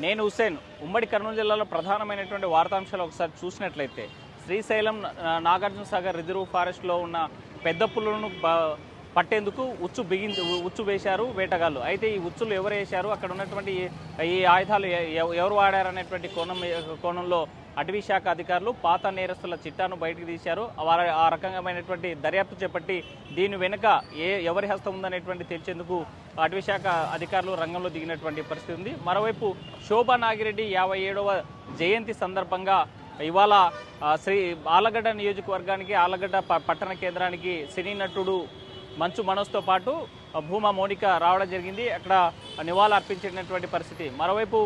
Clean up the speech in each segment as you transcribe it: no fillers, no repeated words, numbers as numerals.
నేను హుస్సేన్. ఉమ్మడి కర్నూలు జిల్లాలో ప్రధానమైనటువంటి వార్తాంశాలు ఒకసారి చూసినట్లయితే శ్రీశైలం నాగార్జున సాగర్ రిజర్వ్ ఫారెస్ట్లో ఉన్న పెద్ద పులులను పట్టేందుకు ఉచ్చు వేశారు వేటగాళ్ళు. అయితే ఈ ఉచ్చులు ఎవరు వేశారు, అక్కడ ఉన్నటువంటి ఈ ఆయుధాలు ఎవరు వాడారనేటువంటి కోణంలో అటవీ శాఖ అధికారులు పాత నేరస్తుల చిట్టాను బయటకు తీశారు. వారు ఆ రకమైనటువంటి దర్యాప్తు చేపట్టి దీని వెనుక ఎవరి హస్తం ఉందనేటువంటి తెలిసేందుకు అటవీ శాఖ అధికారులు రంగంలో దిగినటువంటి పరిస్థితి ఉంది. మరోవైపు శోభా నాగిరెడ్డి 57వ జయంతి సందర్భంగా ఇవాళ ఆలగడ్డ నియోజకవర్గానికి ఆలగడ్డ పట్టణ కేంద్రానికి సినీ నటుడు మంచు మనోజ్తో పాటు భూమా మౌనిక రావడం జరిగింది. అక్కడ నివాళులు అర్పించినటువంటి పరిస్థితి. మరోవైపు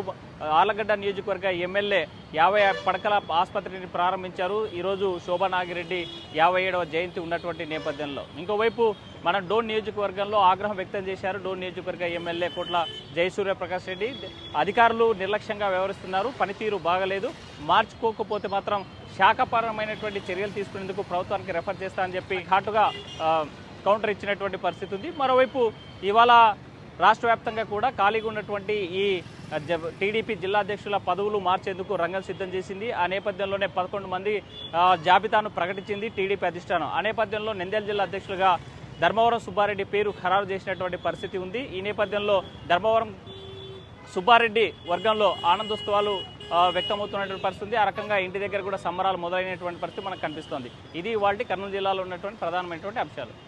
ఆలగడ్డ నియోజకవర్గ ఎమ్మెల్యే 50 పడకల ఆసుపత్రిని ప్రారంభించారు. ఈరోజు శోభా నాగిరెడ్డి 57వ జయంతి ఉన్నటువంటి నేపథ్యంలో ఇంకోవైపు మన డోన్ నియోజకవర్గంలో ఆగ్రహం వ్యక్తం చేశారు డోన్ నియోజకవర్గ ఎమ్మెల్యే కోట్ల జయసూర్యప్రకాష్ రెడ్డి. అధికారులు నిర్లక్ష్యంగా వ్యవహరిస్తున్నారు, పనితీరు బాగలేదు, మార్చుకోకపోతే మాత్రం శాఖపరమైనటువంటి చర్యలు తీసుకునేందుకు ప్రభుత్వానికి రెఫర్ చేస్తా అని చెప్పి ఘాటుగా కౌంటర్ ఇచ్చినటువంటి పరిస్థితి ఉంది. మరోవైపు ఇవాళ రాష్ట్ర వ్యాప్తంగా కూడా ఖాళీగా ఉన్నటువంటి ఈ టీడీపీ జిల్లా అధ్యక్షుల పదవులు మార్చేందుకు రంగం సిద్ధం చేసింది. ఆ నేపథ్యంలోనే 11 మంది జాబితాను ప్రకటించింది టీడీపీ అధిష్టానం. ఆ నేపథ్యంలో నంద్యాల జిల్లా అధ్యక్షులుగా ధర్మవరం సుబ్బారెడ్డి పేరు ఖరారు చేసినటువంటి పరిస్థితి ఉంది. ఈ నేపథ్యంలో ధర్మవరం సుబ్బారెడ్డి వర్గంలో ఆనందోత్సవాలు వ్యక్తమవుతున్నటువంటి పరిస్థితి. ఆ రకంగా ఇంటి దగ్గర కూడా సంబరాలు మొదలైనటువంటి పరిస్థితి మనకు కనిపిస్తోంది. ఇది ఇవాళ కర్నూలు జిల్లాలో ఉన్నటువంటి ప్రధానమైనటువంటి అంశాలు.